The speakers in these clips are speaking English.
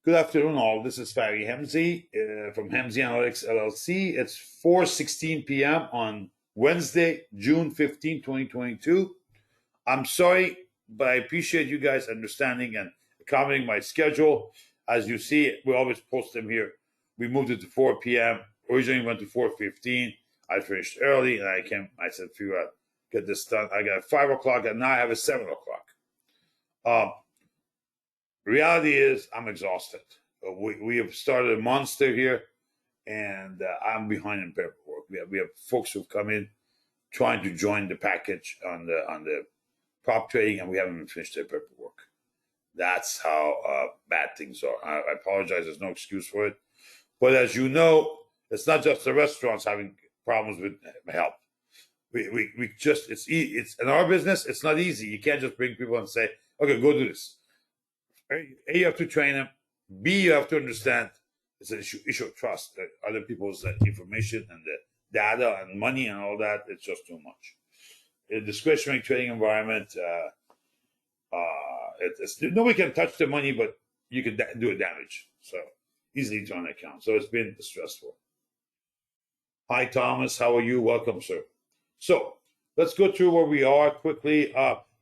Good afternoon, all. This is Fari Hemzi from Hemzi Analytics LLC. It's 4:16 p.m. on Wednesday, June 15, 2022. I'm sorry, but I appreciate you guys understanding and accommodating my schedule. As you see, we always post them here. We moved it to 4 p.m. Originally went to 4:15. I finished early, and I said, figure out, get this done. I got 5 o'clock, and now I have a 7 o'clock. Reality is, I'm exhausted. We have started a monster here, and I'm behind in paperwork. We have folks who've come in trying to join the package on the prop trading, and we haven't even finished their paperwork. That's how bad things are. I apologize. There's no excuse for it. But as you know, it's not just the restaurants having problems with help. We just it's in our business. It's not easy. You can't just bring people and say, okay, go do this. A, you have to train them. B, you have to understand it's an issue of trust. That other people's information and the data and money and all that, it's just too much. In a discretionary trading environment, nobody can touch the money, but you can do a damage. So easily to an account. So it's been stressful. Hi, Thomas. How are you? Welcome, sir. So let's go through where we are quickly.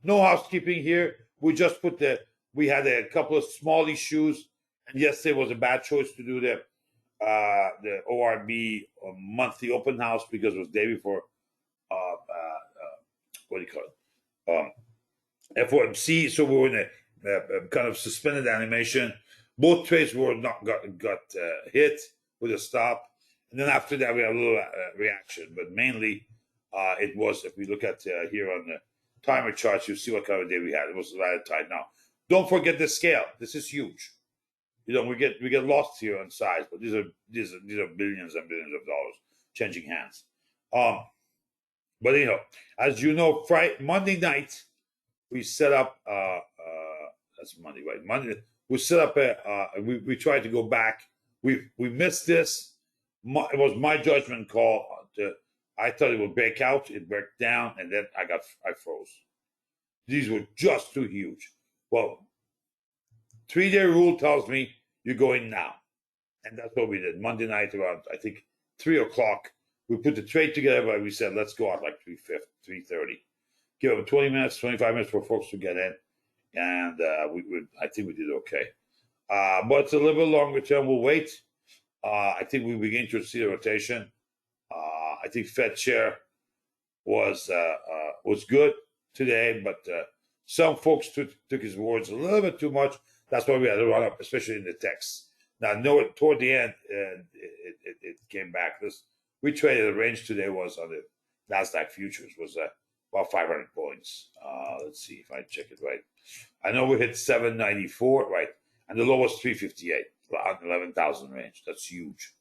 No housekeeping here. We had a couple of small issues, and yesterday was a bad choice to do the ORB monthly open house because it was the day before what do you call it? FOMC. So we were in a kind of suspended animation. Both trades were not got hit with a stop, and then after that we had a little reaction. But mainly, it was, if we look at here on the timer charts, you see what kind of day we had. It was rather tight. Now, don't forget the scale. This is huge. You know, we get lost here on size, but these are billions and billions of dollars changing hands. But anyhow, as you know, Monday night we set up. That's Monday, right? Monday we set up we tried to go back. We missed this. It was my judgment call. I thought it would break out. It broke down, and then I froze. These were just too huge. Well, 3-day rule tells me you're going now. And that's what we did. Monday night around, I think, 3 o'clock, we put the trade together, but we said, let's go out like 3:30. Give them 20 minutes, 25 minutes for folks to get in. And I think we did okay. But it's a little bit longer term. We'll wait. I think we begin to see the rotation. I think Fed chair was good today, but some folks took his words a little bit too much. That's why we had to run up, especially in the text. Now, toward the end, it came back. We traded the range today was on the NASDAQ futures was about 500 points. Let's see if I check it right. I know we hit 794, right? And the low was 358, around 11,000 range. That's huge.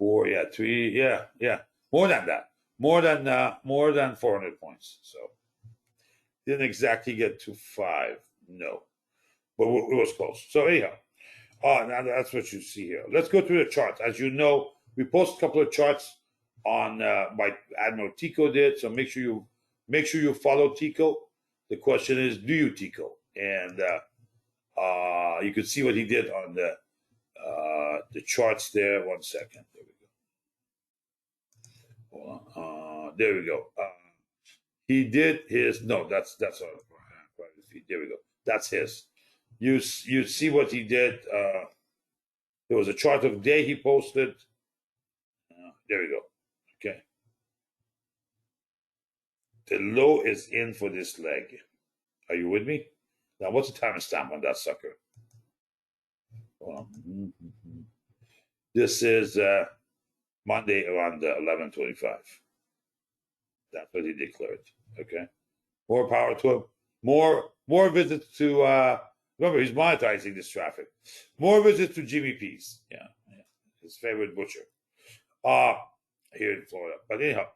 More than that. More than 400 points. So didn't exactly get to 5, no, but it was close. So anyhow, now that's what you see here. Let's go through the charts. As you know, we post a couple of charts on by Admiral Tico did. So make sure you follow Tico. The question is, do you Tico? And you can see what he did on the charts there. 1 second. There we go. Hold on. There we go. He did his. No, that's on private feed. There we go. That's his. You see what he did. There was a chart of the day he posted. There we go. Okay. The low is in for this leg. Are you with me? Now, what's the timestamp on that sucker? This is Monday around 11:25. That's what he declared. Okay. More power to him. More visits to remember, he's monetizing this traffic. More visits to Jimmy P's. Yeah. His favorite butcher. Here in Florida. But anyhow,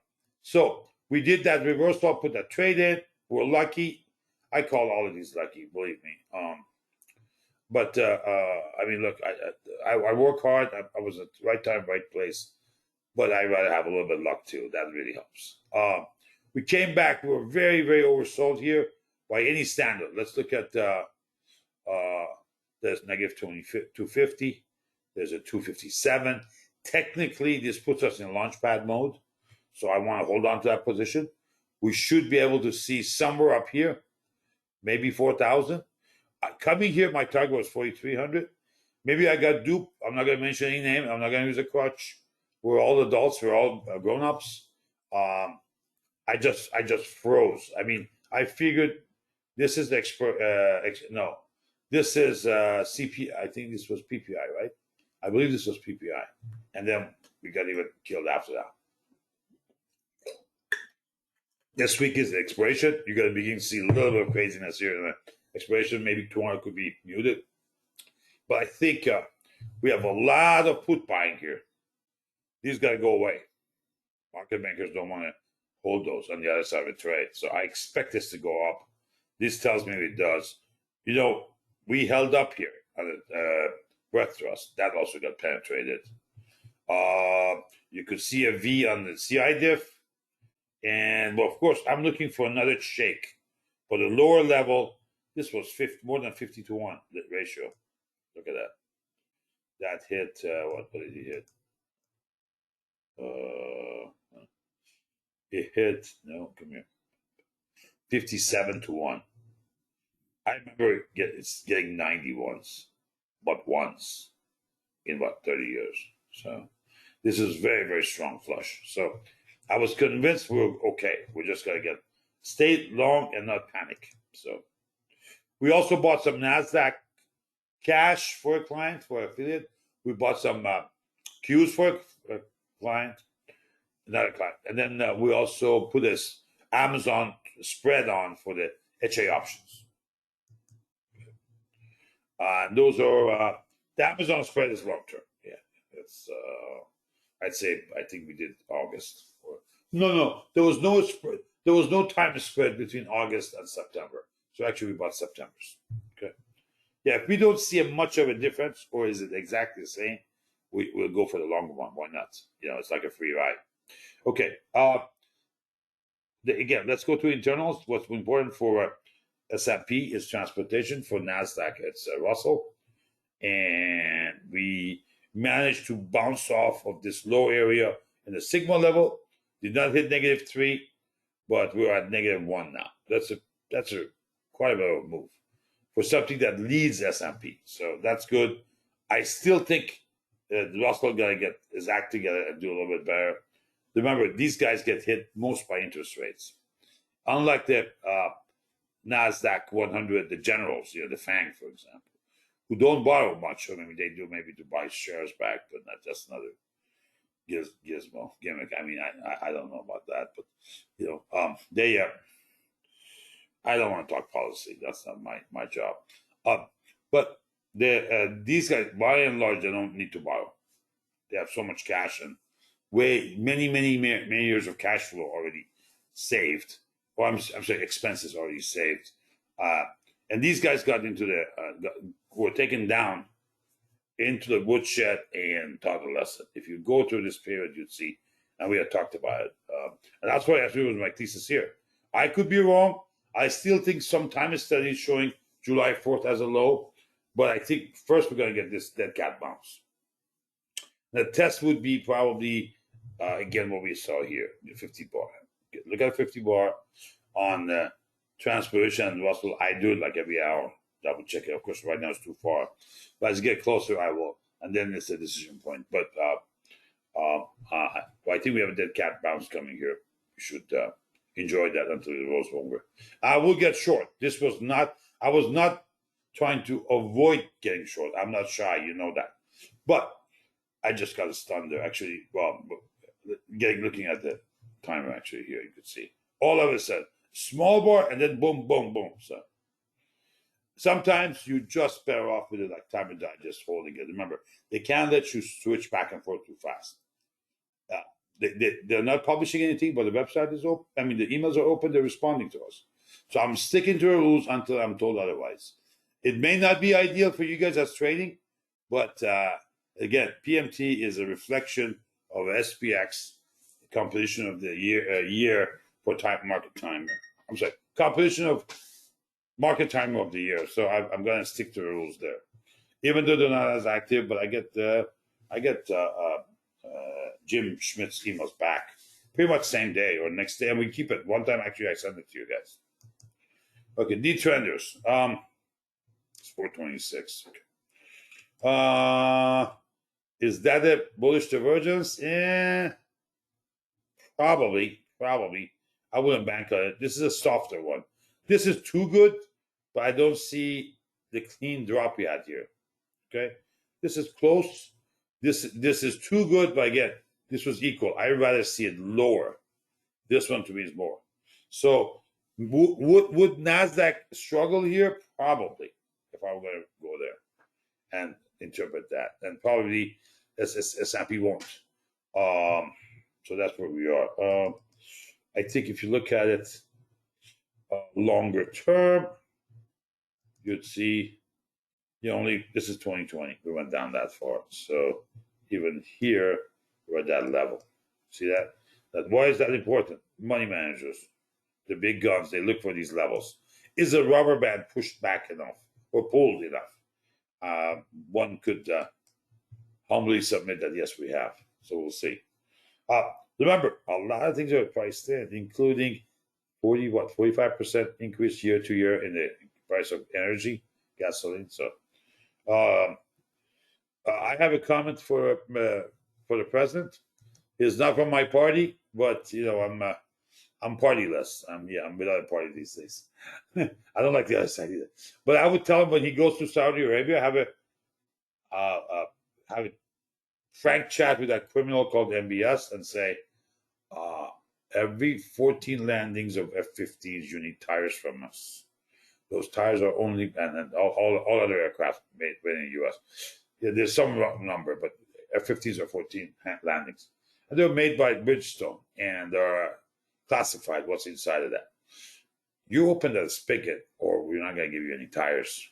so we did that reversal, put that trade in. We're lucky. I call all of these lucky, believe me. But I mean, look, I work hard. I was at the right time, right place. But I'd rather have a little bit of luck too. That really helps. We came back. We were very, very oversold here by any standard. Let's look at the There's negative 250. There's a 257. Technically, this puts us in launchpad mode. So I want to hold on to that position. We should be able to see somewhere up here, maybe 4,000. Coming here, my target was 4,300. Maybe I got duped. I'm not going to mention any name. I'm not going to use a crutch. We're all adults. We're all grown-ups. I just froze. I mean, I figured this is the this is CPI. I think this was PPI, right? I believe this was PPI. And then we got even killed after that. This week is the expiration. You're going to begin to see a little bit of craziness here in the expiration. Maybe 200 could be muted. But I think we have a lot of put buying here. These got to go away. Market makers don't want to hold those on the other side of the trade. So I expect this to go up. This tells me it does. You know, we held up here on the breadth thrust. That also got penetrated. You could see a V on the CI diff. And, well, of course, I'm looking for another shake. For the lower level, this was more than 50 to 1, the ratio. Look at that. That hit, what did he hit? It hit, no, come here. 57 to 1. I remember it's getting 90 once, but once in what, 30 years. So this is very, very strong flush. So I was convinced we were okay. We're just going to stay long and not panic. So we also bought some NASDAQ cash for a client, for an affiliate. We bought some Qs for a client, another client. And then we also put this Amazon spread on for the HA options. Those are, the Amazon spread is long term. Yeah, it's, I think we did August. No, there was no spread. There was no time spread between August and September. So actually, we bought September's. Okay. Yeah, if we don't see much of a difference, or is it exactly the same, we'll go for the longer one. Why not? You know, it's like a free ride. Okay. Again, let's go to internals. What's important for S&P is transportation. For NASDAQ, it's Russell. And we managed to bounce off of this low area in the sigma level. Did not hit -3, but we're at -1 now. That's a quite a bit of a move for something that leads S&P. So that's good. I still think Russell got to get his act together and do a little bit better. Remember, these guys get hit most by interest rates. Unlike the NASDAQ 100, the generals, the FANG, for example, who don't borrow much. I mean, they do maybe to buy shares back, but not just another gizmo gimmick. I mean, I don't know about that, but they I don't want to talk policy. That's not my job. But these guys, by and large, they don't need to borrow. They have so much cash and many years of cash flow already saved. Or I'm sorry, expenses already saved. And these guys got into were taken down into the woodshed and taught a lesson. If you go through this period, you'd see, and we had talked about it. And that's why I actually was my thesis here. I could be wrong. I still think some time study is showing July 4th as a low, but I think first we're going to get this dead cat bounce. The test would be probably, again, what we saw here, the 50 bar. Look at 50 bar on the transpiration and Russell. I do it like every hour, double check it. Of course, right now it's too far. But as I get closer, I will. And then it's a decision point. But I think we have a dead cat bounce coming here. We should enjoy that until it rolls over. I will get short. I was not trying to avoid getting short. I'm not shy, you know that. But I just got a stun there. Actually, looking at the timer actually here, you could see. All of a sudden, small bar and then boom, boom, boom. So sometimes you just better off with it like time and digest holding it. Remember, they can't let you switch back and forth too fast. They're not publishing anything, but the website is open. I mean, the emails are open. They're responding to us. So I'm sticking to the rules until I'm told otherwise. It may not be ideal for you guys as trading, but again, PMT is a reflection of SPX, composition of the year for market timer. I'm sorry, composition of market timer of the year. So I'm going to stick to the rules there. even though they're not as active. But I get Jim Schmidt's emails back pretty much same day or next day, and we keep it. One time, actually, I sent it to you guys. Okay, D trenders. It's 426. Is that a bullish divergence? Probably. I wouldn't bank on it. This is a softer one. This is too good, but I don't see the clean drop yet here. Okay, this is close. This is too good, but again, this was equal. I'd rather see it lower. This one to me is more. So would Nasdaq struggle here? Probably, if I were going to go there and interpret that, and probably S&P won't. So that's where we are. I think if you look at it longer term, you'd see this is 2020. We went down that far. So even here, we're at that level. See that? Why is that important? Money managers, the big guns, they look for these levels. Is a rubber band pushed back enough or pulled enough? One could humbly submit that, yes, we have. So we'll see. Remember, a lot of things are priced in, including 45% increase year to year in the price of energy, gasoline. So I have a comment for the president. It's not from my party, but I'm partyless. I'm without a party these days. I don't like the other side either. But I would tell him when he goes to Saudi Arabia, have a frank chat with that criminal called MBS and say, every 14 landings of F-15s, you need tires from us. Those tires are only, and all other aircraft made in the U.S. Yeah, there's some number, but F-15s are 14 landings. And they're made by Bridgestone and are classified what's inside of that. You open that spigot, or we're not going to give you any tires.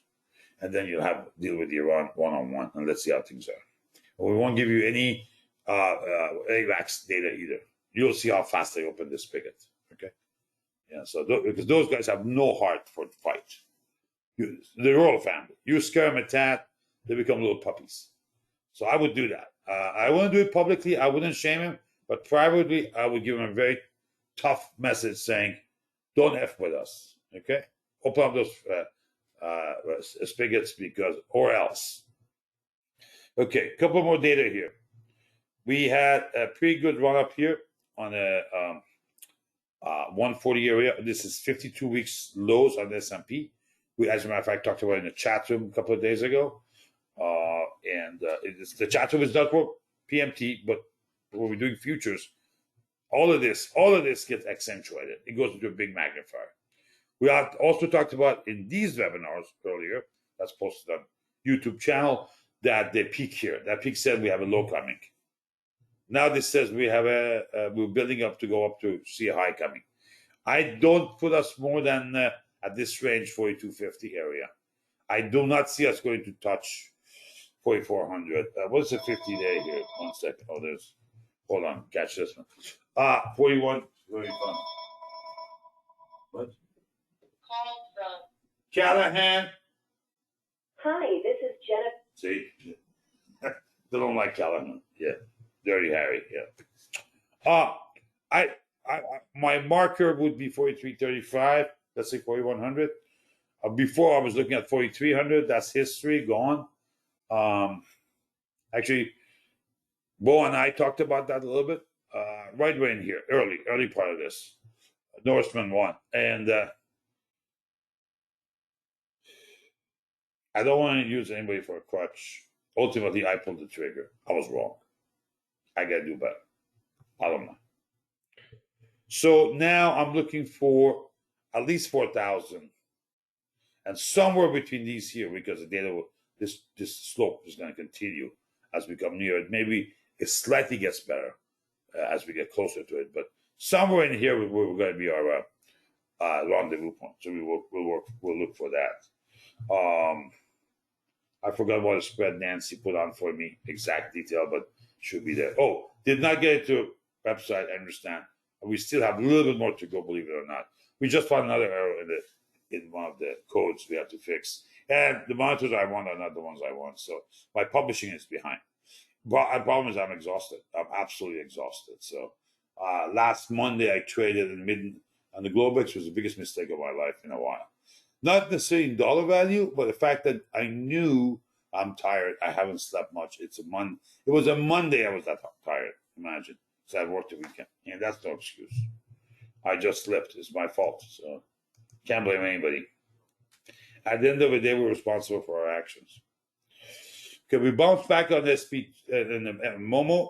And then you'll have to deal with Iran one-on-one, and let's see how things are. We won't give you any AVAX data either. You'll see how fast they open this spigot. Okay, yeah. So because those guys have no heart for the fight. The royal family. You scare them at that, they become little puppies. So I would do that. I wouldn't do it publicly. I wouldn't shame him, but privately, I would give him a very tough message saying, "Don't f with us." Okay, open up those spigots or else. Okay, a couple more data here. We had a pretty good run up here on a 140 area. This is 52 weeks lows on the S&P. We, as a matter of fact, talked about it in the chat room a couple of days ago. The chat room is not for PMT, but when we're doing futures, all of this gets accentuated. It goes into a big magnifier. We have also talked about in these webinars earlier, that's posted on YouTube channel, that they peak here. That peak said we have a low coming. Now this says we're building up to go up to see a high coming. I don't put us more than at this range 4250 area. I do not see us going to touch 4400. What's the 50-day here? 1 second. Hold on, catch this one. 41. Very fun. What? Call from Callahan. Hi, this is Jennifer. See, they don't like Callahan. Yeah, Dirty Harry. Yeah. My marker would be 4335. Let's say 4100. Before I was looking at 4300. That's history gone. Actually, Bo and I talked about that a little bit. Right away in here, early part of this. Norseman won, and I don't want to use anybody for a crutch. Ultimately, I pulled the trigger. I was wrong. I got to do better. I don't know. So now I'm looking for at least 4,000. And somewhere between these here, because the data, this slope is going to continue as we come near it. Maybe it slightly gets better as we get closer to it. But somewhere in here, we're going to be our rendezvous point. So we'll look for that. I forgot what a spread Nancy put on for me, exact detail, but should be there. Oh, did not get it to website, I understand. We still have a little bit more to go, believe it or not. We just found another error in one of the codes we have to fix. And the monitors I want are not the ones I want. So my publishing is behind. But the problem is I'm exhausted. I'm absolutely exhausted. So last Monday I traded in mid on the Globex was the biggest mistake of my life in a while. Not necessarily in dollar value, but the fact that I knew I'm tired. I haven't slept much. It's a Monday. It was a Monday I was that tired. Imagine. So I worked the weekend. And that's no excuse. I just slipped. It's my fault. So can't blame anybody. At the end of the day, we're responsible for our actions. Okay, we bounced back on SP in Momo.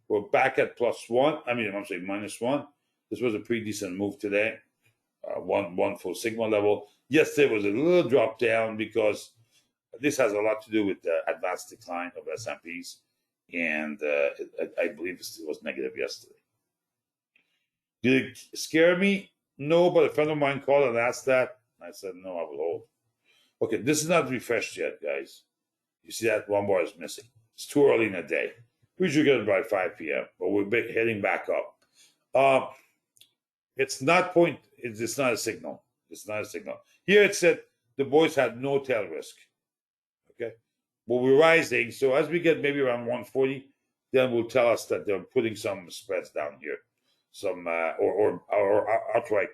We're back at +1. I'm saying -1. This was a pretty decent move today. One full Sigma level. Yesterday was a little drop down because this has a lot to do with the advanced decline of S&Ps, and I believe it was negative yesterday. Did it scare me? No, but a friend of mine called and asked that. I said, no, I will hold. Okay, this is not refreshed yet, guys. You see that one bar is missing. It's too early in the day. We should get it by 5 p.m., but we're heading back up. It's not it's not a signal. It's not a signal. Here it said the boys had no tail risk. Okay, but we're rising. So as we get maybe around 140, then will tell us that they're putting some spreads down here, some or outright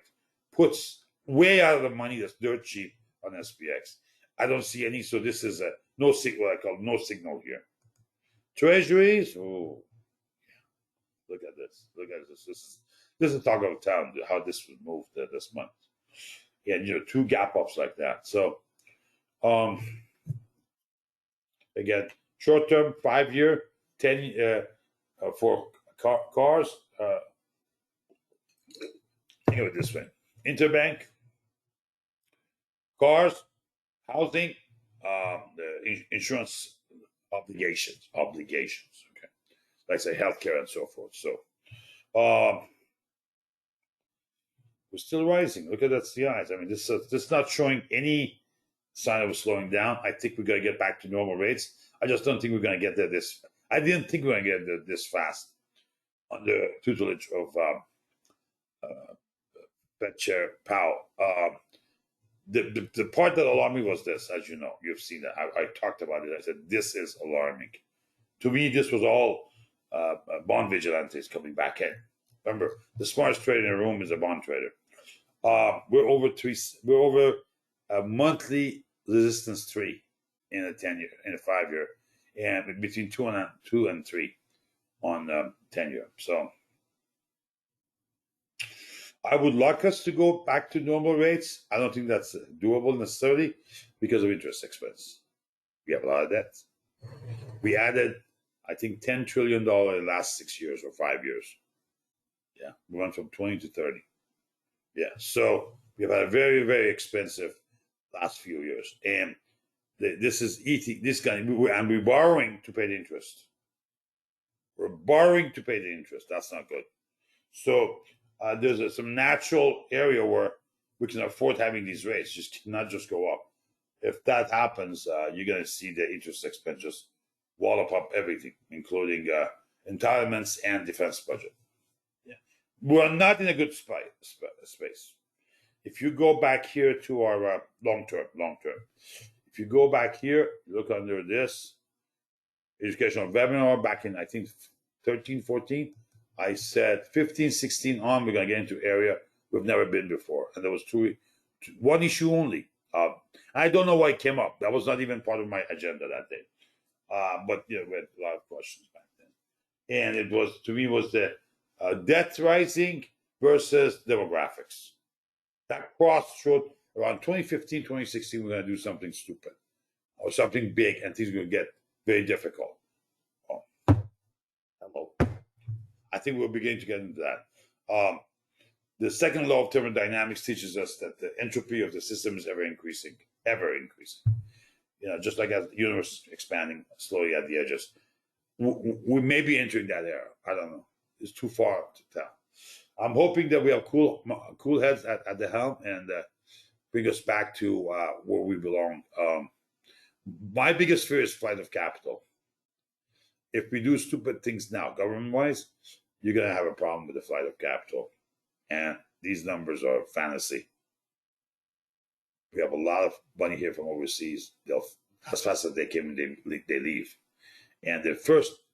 puts way out of the money that's dirt cheap on SPX. I don't see any. So this is a no signal. What I call no signal here. Treasuries. Oh, look at this. Look at this. This is talk of town. How this was moved this month. Yeah, two gap ups like that. So, again, short term, 5 year, 10 for cars. Think of it this way: interbank, cars, housing, insurance obligations. Okay, like say healthcare and so forth. So, we're still rising. Look at that CIs. This is not showing any sign of slowing down. I think we're going to get back to normal rates. I just don't think we're going to get there I didn't think we were going to get there this fast under tutelage of Fed Chair Powell. The part that alarmed me was this, as you know, you've seen that. I talked about it. I said, this is alarming. To me, this was all bond vigilantes coming back in. Remember, the smartest trader in the room is a bond trader. We're over a monthly resistance 3 in a 10-year, in a 5-year, and between 2 and 3 on 10-year. So I would like us to go back to normal rates. I don't think that's doable necessarily because of interest expense. We have a lot of debt. We added, I think, $10 trillion in the last 6 years or 5 years. Yeah, we went from 20 to 30. Yeah, so we've had a very, very expensive last few years, and this is eating this guy, and we're borrowing to pay the interest. We're borrowing to pay the interest. That's not good. So there's some natural area where we can afford having these rates, just not just go up. If that happens, you're going to see the interest expense just wallop up everything, including entitlements and defense budget. We're not in a good space. If you go back here to our long term, if you go back here, look under this educational webinar back in, I think, 13, 14, I said 15, 16 on, we're going to get into area we've never been before. And there was one issue only. I don't know why it came up. That was not even part of my agenda that day. But we had a lot of questions back then. And it was, to me, was the debt rising versus demographics. That cross showed around 2015, 2016, we're going to do something stupid or something big, and things are going to get very difficult. Hello. I think we're beginning to get into that. The second law of thermodynamics teaches us that the entropy of the system is ever increasing. Just like as the universe expanding slowly at the edges. We may be entering that era. I don't know. It's too far to tell. I'm hoping that we have cool heads at the helm and bring us back to where we belong. My biggest fear is flight of capital. If we do stupid things now, government-wise, you're going to have a problem with the flight of capital. And these numbers are fantasy. We have a lot of money here from overseas. They'll, as fast as they came, they leave. And the first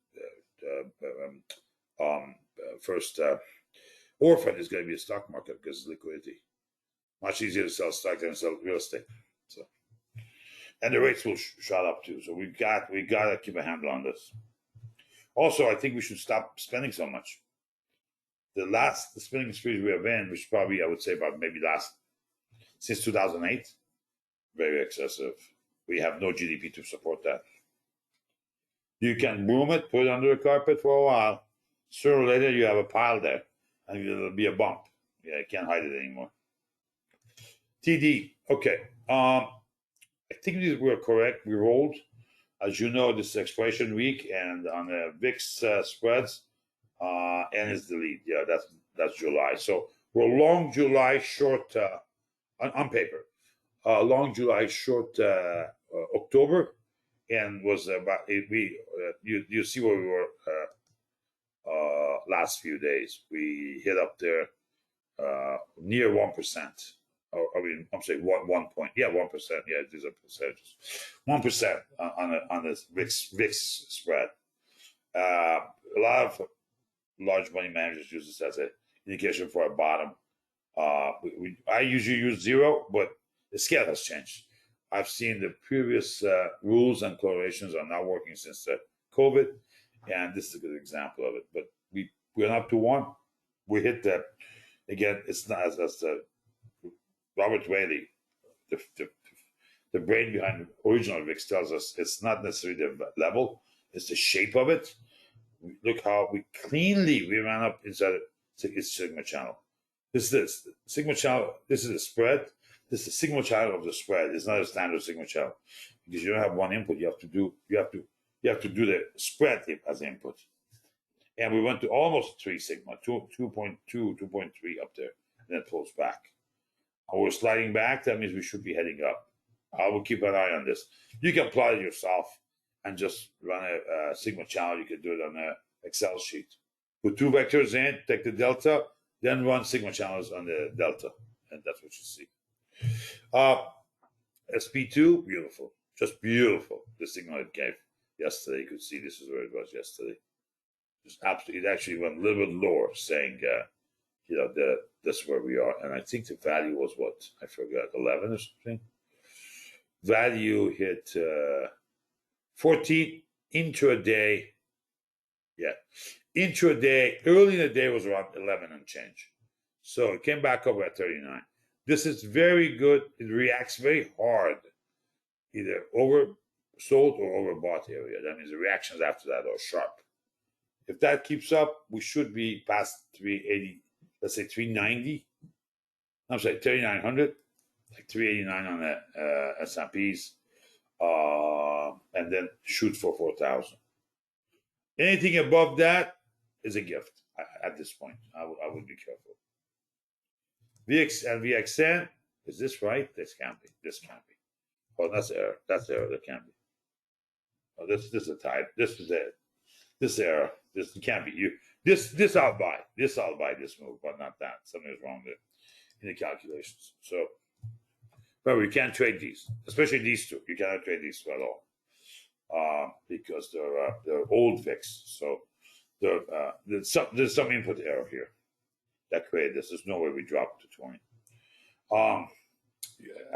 orphan is going to be the stock market because of liquidity. Much easier to sell stock than sell real estate. So, and the rates will shot up too. So we got to keep a handle on this. Also, I think we should stop spending so much. The spending spree we have in, which probably I would say about maybe since 2008, very excessive. We have no GDP to support that. You can broom it, put it under the carpet for a while. Sooner or later, you have a pile there, and it'll be a bump. Yeah, you can't hide it anymore. TD, okay. I think we're correct. We rolled. As you know, this is expiration week, and on the VIX spreads, N is the lead. Yeah, that's July. So we're long July, short on paper. Long July, short October, and was about you see where we were last few days. We hit up there near 1%. I mean, I'm saying 1 point. Yeah, 1%. Yeah, these are percentages. 1% on this VIX spread. A lot of large money managers use this as an indication for a bottom. I usually use 0, but the scale has changed. I've seen the previous rules and correlations are not working since COVID, and this is a good example of it. But we went up to 1. We hit that again. It's not as Robert Whaley, the brain behind the original VIX, tells us it's not necessarily the level, it's the shape of it. Look how we ran up inside its sigma channel. This is sigma channel. This is a spread. This is the sigma channel of the spread. It's not a standard sigma channel because you don't have one input. You have to do the spread as input. And we went to almost 3 sigma, 2.2, 2.3 up there, and then it pulls back. We're sliding back. That means we should be heading up. I will keep an eye on this. You can plot it yourself and just run a sigma channel. You can do it on an Excel sheet. Put 2 vectors in, take the delta, then run sigma channels on the delta, and that's what you see. SP2, beautiful, just beautiful. The signal it gave yesterday. You could see this is where it was yesterday. Just absolutely, it actually went a little bit lower, saying, that's where we are. And I think the value was what? I forgot, 11 or something. Value hit 14 intraday. Yeah, intraday, early in the day was around 11 and change. So it came back over at 39. This is very good. It reacts very hard, either oversold or overbought area. That means the reactions after that are sharp. If that keeps up, we should be past 380, let's say 390. I'm sorry, 3,900, like 389 on the S&Ps, and then shoot for 4,000. Anything above that is a gift at this point. I would be careful. VX and VXN, is this right? This can't be. Oh, that's error. That can't be. Oh, this is a type. This is it. This error. This can't be you. This I'll buy. This move, but not that. Something is wrong there in the calculations. So, but we can't trade these, especially these two. You cannot trade these two at all because they're old VIX. So there's some input error here that created this. There's no way we drop to 20.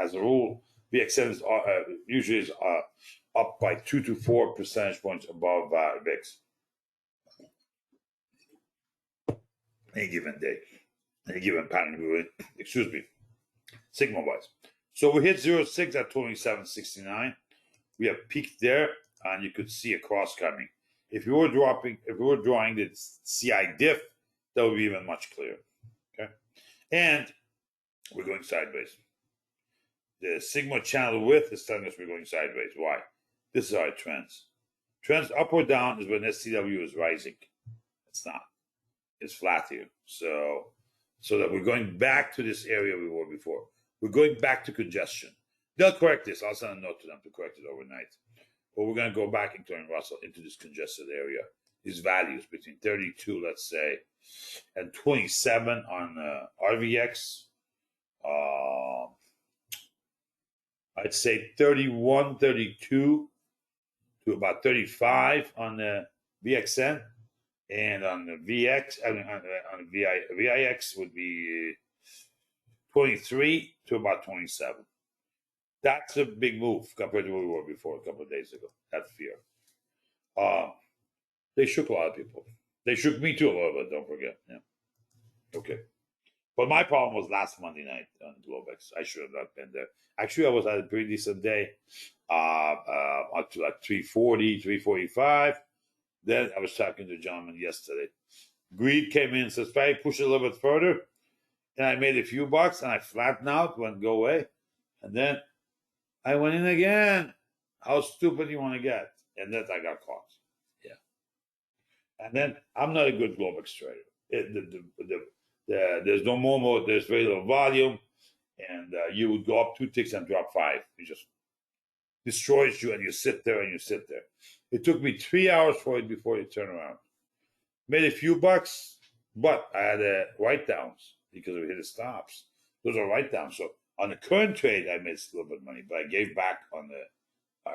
As a rule, VXN is usually is up by 2 to 4 percentage points above VIX. Any given day, any given pattern, sigma-wise. So we hit 0.6 at 27.69. We have peaked there, and you could see a cross coming. If we were drawing the CI diff, that would be even much clearer. Okay, and we're going sideways. The sigma channel width is telling us we're going sideways. Why? This is our trends. Trends up or down is when SCW is rising. It's not. It's flat here. So that we're going back to this area we were before. We're going back to congestion. They'll correct this. I'll send a note to them to correct it overnight. But we're going to go back into Russell into this congested area. These values between 32, let's say, and 27 on RVX. I'd say 31, 32 to about 35 on the VXN, and on the VX, I mean, on the VIX would be 23 to about 27. That's a big move compared to where we were before a couple of days ago. That fear. They shook a lot of people. They shook me too a little bit, don't forget. Yeah. Okay. But my problem was last Monday night on Globex. I should have not been there. Actually, I was at a pretty decent day, up to like 340, 345. Then I was talking to a gentleman yesterday. Greed came in and says, "Hey, push it a little bit further." And I made a few bucks and I flattened out, went go away. And then I went in again. How stupid you want to get? And then I got caught. Yeah. And then I'm not a good Globex trader. There's no more, there's very little volume. And you would go up 2 ticks and drop 5. It just destroys you, and you sit there and you sit there. It took me 3 hours for it before it turned around. Made a few bucks, but I had write downs because we hit the stops. Those are write downs. So on the current trade, I made a little bit of money, but I gave back on the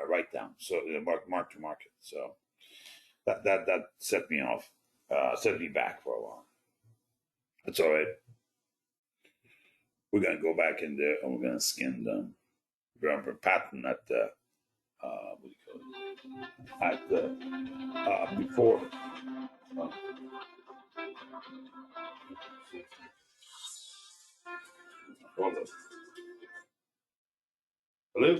write down. So the mark to market. So that set me off, set me back for a while. That's all right. We're gonna go back in there and we're gonna skin them. Remember Patton at the what do you call it? At the before. Hold on. Hello?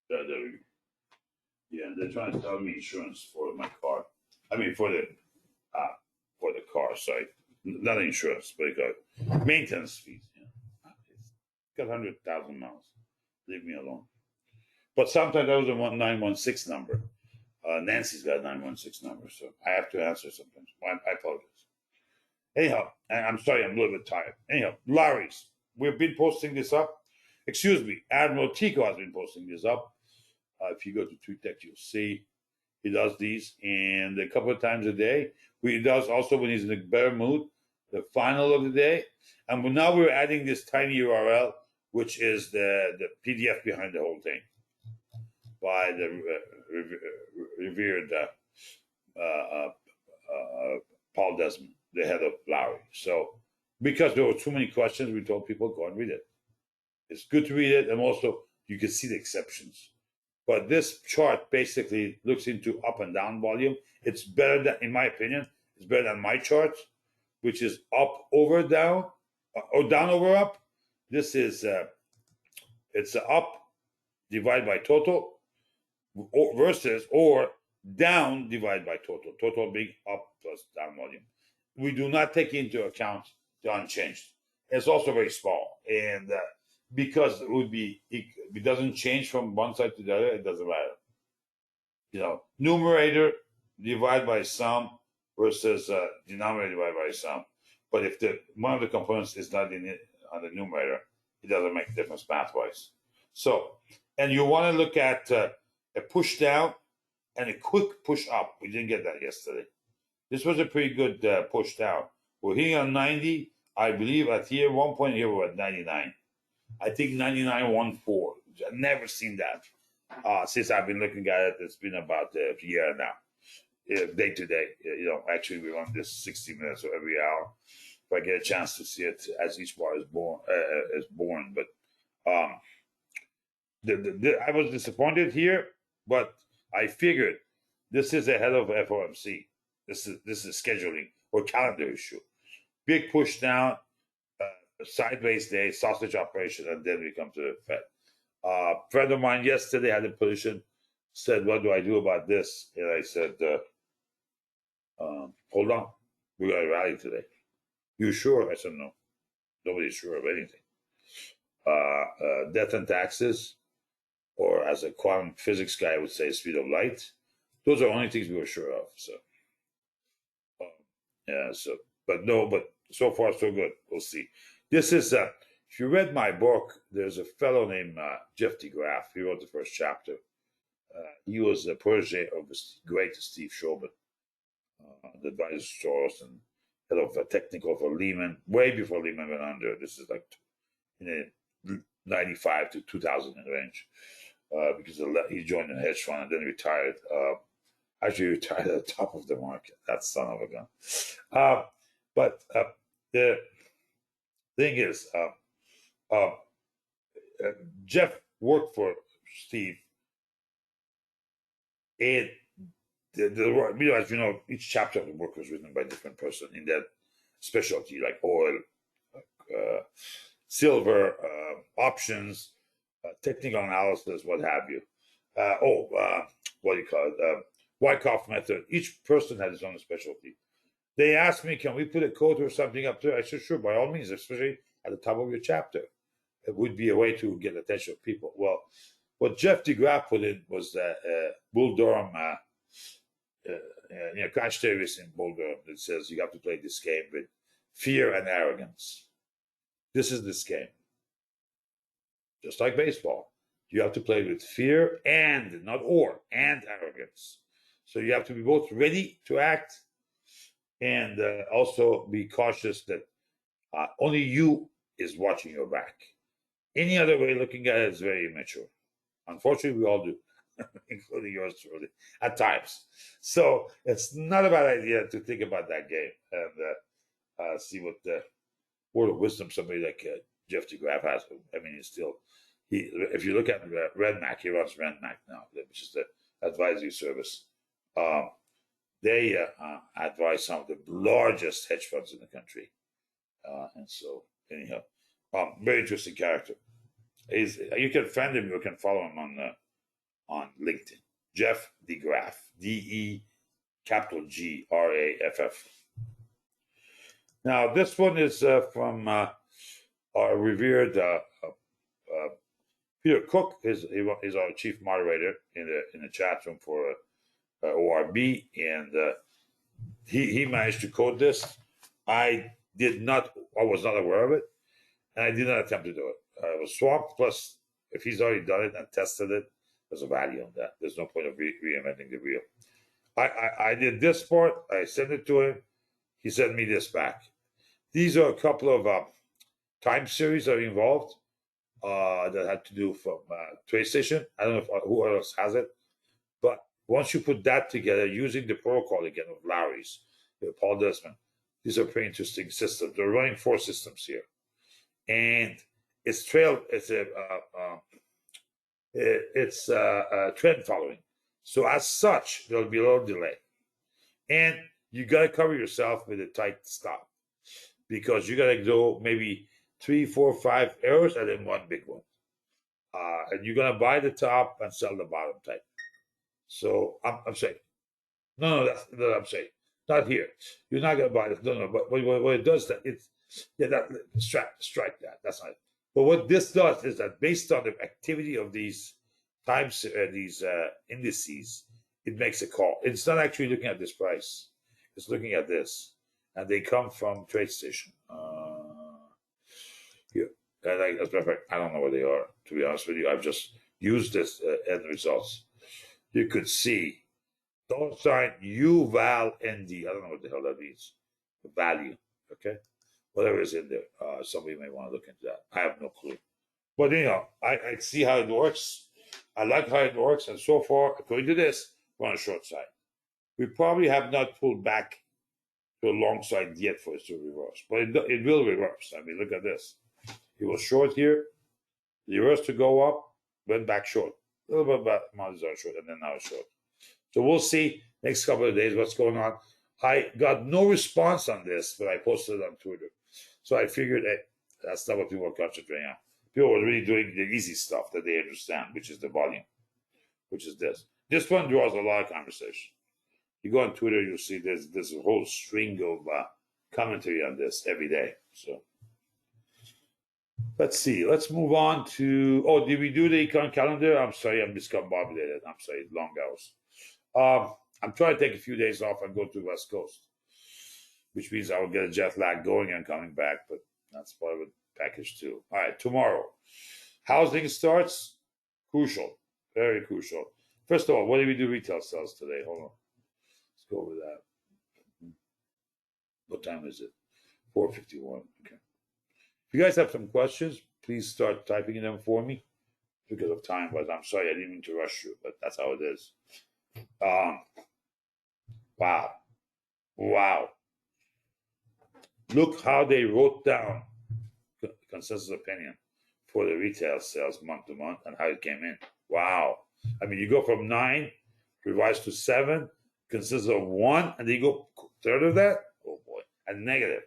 There we go. Yeah, they're trying to sell me insurance for my car. I mean, for the car side, not insurance, but maintenance fees. Yeah. It's got 100,000 miles. Leave me alone. But sometimes that was a 916 number. Nancy's got a 916 number, so I have to answer sometimes. I apologize. Anyhow, I'm sorry, I'm a little bit tired. Anyhow, Larry's. We've been posting this up. Excuse me, Admiral Tico has been posting this up. If you go to TweetDeck, you'll see he does these, and a couple of times a day. He does also when he's in a better mood, the final of the day. And now we're adding this tiny URL, which is the PDF behind the whole thing by the revered Paul Desmond, the head of Lowry. So because there were too many questions, we told people go and read it. It's good to read it, and also you can see the exceptions. But this chart basically looks into up and down volume. It's better than, in my opinion, it's better than my chart, which is up over down, or down over up. This is it's up divided by total versus or down divided by total. Total being up plus down volume. We do not take into account the unchanged. It's also very small, and because it doesn't change from one side to the other, it doesn't matter. Numerator divided by sum versus denominator divided by sum. But if one of the components is not on the numerator, it doesn't make a difference math-wise. So, and you want to look at a push down and a quick push up. We didn't get that yesterday. This was a pretty good push down. We're hitting on 90. I believe at one point here we're at 99. I think 99.14. I've never seen that since I've been looking at it. It's been about a year now, day to day. Actually, we run this 60 minutes or every hour. If I get a chance to see it as each bar is born, but I was disappointed here, but I figured this is ahead of FOMC. This is scheduling or calendar issue. Big push down. Sideways day, sausage operation, and then we come to the Fed. A friend of mine yesterday had a position, said, "What do I do about this?" And I said, "Hold on, we're going to rally today." "You sure?" I said, "No, nobody's sure of anything." Death and taxes, or as a quantum physics guy would say, speed of light. Those are the only things we were sure of. So, but so far so good. We'll see. This is, if you read my book, there's a fellow named Jeff DeGraff. He wrote the first chapter. He was a protege of the great Steve Shulman, the advisor Soros and head of technical for Lehman, way before Lehman went under. This is like in the 95 to 2000 range because he joined the hedge fund and then retired. Actually, retired at the top of the market. That son of a gun. But the thing is, Jeff worked for Steve, and as you know, each chapter of the book was written by a different person in that specialty, like oil, silver, options, technical analysis, what have you. What do you call it? Wyckoff method. Each person had his own specialty. They asked me, can we put a quote or something up there? I said, sure, by all means, especially at the top of your chapter. It would be a way to get attention of people. Well, what Jeff DeGraff put in was Bull Durham, Cash Davis in Bull Durham that says you have to play this game with fear and arrogance. This is this game. Just like baseball. You have to play with fear and, not or, and arrogance. So you have to be both ready to act and also be cautious that only you is watching your back. Any other way looking at it is very immature. Unfortunately, we all do, including yours truly, at times. So it's not a bad idea to think about that game and see what the word of wisdom somebody like Jeff DeGraff has. I mean, if you look at Redmac, he runs Redmac now, which is the advisory service. They advise some of the largest hedge funds in the country. And so, anyhow, very interesting character. You can friend him, you can follow him on LinkedIn. Jeff DeGraff, DeGraff. Now, this one is from our revered Peter Cook. Is our chief moderator in the chat room for ORB, and he managed to code this. I was not aware of it, and I did not attempt to do it. I was swamped. Plus, if he's already done it and tested it, there's a value on that. There's no point of reinventing the wheel. I did this part. I sent it to him. He sent me this back. These are a couple of time series that are involved that had to do from TradeStation. I don't know who else has it, but once you put that together using the protocol again of Larry's, Paul Desmond, these are pretty interesting systems. They're running 4 systems here, and it's trend following. So as such, there'll be a little delay, and you got to cover yourself with a tight stop because you got to go maybe 3, 4, 5 errors and then one big one, and you're gonna buy the top and sell the bottom type. So I'm saying, no, that's what I'm saying. Not here. You're not gonna buy this. No. But what it does that strike that. That's not it. But what this does is that based on the activity of these indices, it makes a call. It's not actually looking at this price. It's looking at this, and they come from TradeStation. Here, and as a matter of fact, I don't know where they are. To be honest with you, I've just used this end results. You could see $sign UVALND. I don't know what the hell that means. Value, okay? Whatever is in there. Somebody may want to look into that. I have no clue. But anyhow, I see how it works. I like how it works. And so far, according to this, we're on the short side. We probably have not pulled back to a long side yet for it to reverse. But it will reverse. I mean, look at this. It was short here. The reversed to go up, went back short. A little bit about months are short, and then now it's short. So we'll see next couple of days what's going on. I got no response on this, but I posted it on Twitter. So I figured that's not what people are concentrating on. People were really doing the easy stuff that they understand, which is the volume, which is this. This one draws a lot of conversation. You go on Twitter, you'll see there's a whole string of commentary on this every day. So let's see. Let's move on to. Oh, did we do the econ calendar? I'm sorry, I'm discombobulated. I'm sorry, long hours. I'm trying to take a few days off and go to the West Coast, which means I will get a jet lag going and coming back, but that's part of the package too. All right, tomorrow. Housing starts. Crucial. Very crucial. First of all, what did we do retail sales today? Hold on. Let's go over that. What time is it? 4:51. Okay. If you guys have some questions, please start typing them for me because of time. But I'm sorry, I didn't mean to rush you, but that's how it is. Wow, wow! Look how they wrote down consensus opinion for the retail sales month to month and how it came in. Wow! I mean, you go from 9, revised to 7, consists of 1, and then you go third of that. Oh boy, and negative.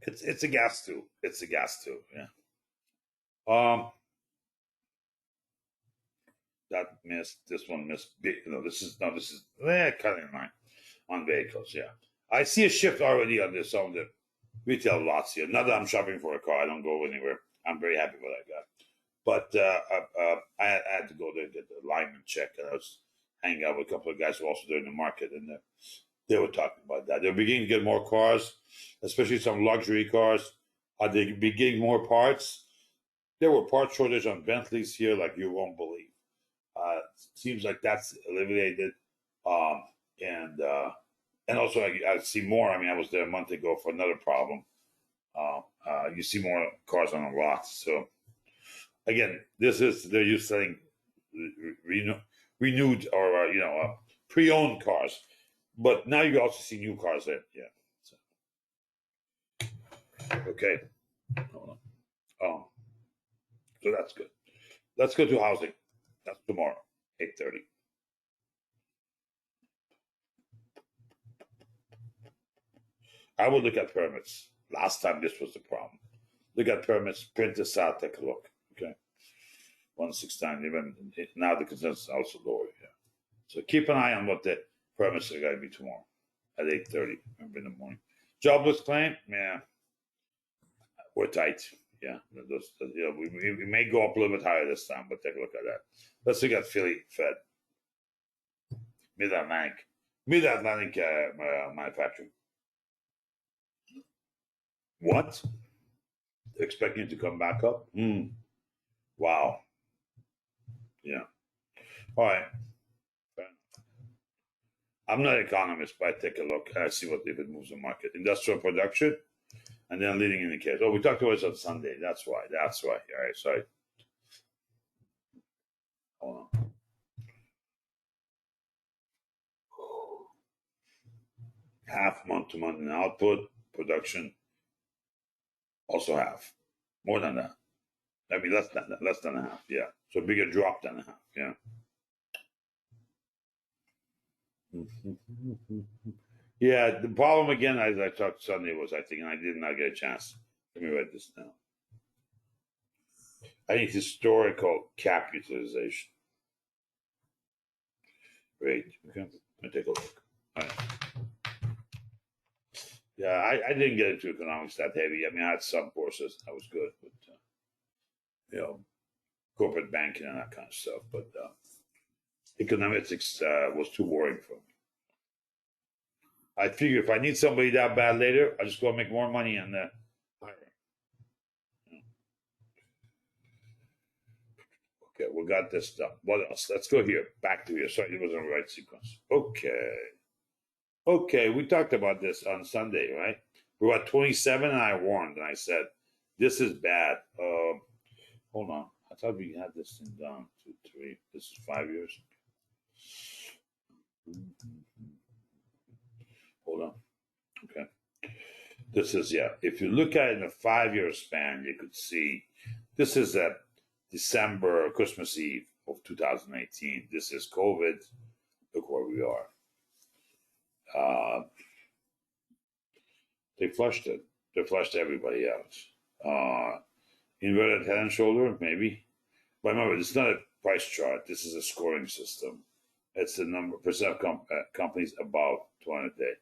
It's a gas tube. It's a gas tube. Yeah. That missed. This one missed. This is cutting line on vehicles. Yeah, I see a shift already on this on the retail lots here. Not that I'm shopping for a car. I don't go anywhere. I'm very happy with what I got. But I had to go there and get the alignment check, and I was hanging out with a couple of guys who also doing the market, and they were talking about that. They're beginning to get more cars, especially some luxury cars. Are they getting more parts? There were part shortage on Bentleys here, like you won't believe. Seems like that's eliminated, um, and also I see more. I mean, I was there a month ago for another problem. You see more cars on the lots. So again, they're used selling renewed or pre-owned cars, but now you also see new cars there. Yeah. So, okay. Hold on. So that's good. Let's go to housing. That's tomorrow, 8:30. I will look at permits. Last time this was the problem. Look at permits, print this out, take a look. Okay. 169, even now the consensus is also lower. Yeah. So keep an eye on what the permits are going to be tomorrow at 8:30. Remember in the morning. Jobless claim, yeah, we're tight. Yeah, we may go up a little bit higher this time, but take a look at that. Let's look at Philly Fed, Mid-Atlantic manufacturing. What? They're expecting it to come back up? Wow. Yeah. All right. I'm not an economist, but I take a look and I see what if it moves the market. Industrial production, and then leading indicators. Oh, we talked about it on Sunday. That's why. All right, sorry. Hold on. Half month to month in output, production, also half. More than that. I mean, less than a half. Yeah. So bigger drop than a half. Yeah. Yeah. The problem again, as I talked Sunday, was I think, and I did not get a chance. Let me write this down. I need historical cap utilization. Great. Okay. Let me take a look. All right. Yeah, I didn't get into economics that heavy. I mean, I had some courses. That was good, but corporate banking and that kind of stuff. But economics was too boring for me. I figure if I need somebody that bad later, I just go and make more money and hire them. Okay, we got this done. What else? Let's go here. Back to here. Sorry, it wasn't the right sequence. Okay, we talked about this on Sunday, right? We're at 27, and I warned, and I said, this is bad. Hold on. I thought we had this thing down. 2, 3. This is 5 years. Hold on. Okay. This is, yeah. If you look at it in a 5-year span, you could see this is at December, Christmas Eve of 2018. This is COVID. Look where we are. They flushed it. They flushed everybody out. Inverted head and shoulder, maybe. But remember, it's not a price chart. This is a scoring system. It's the number percent of companies above 200 day.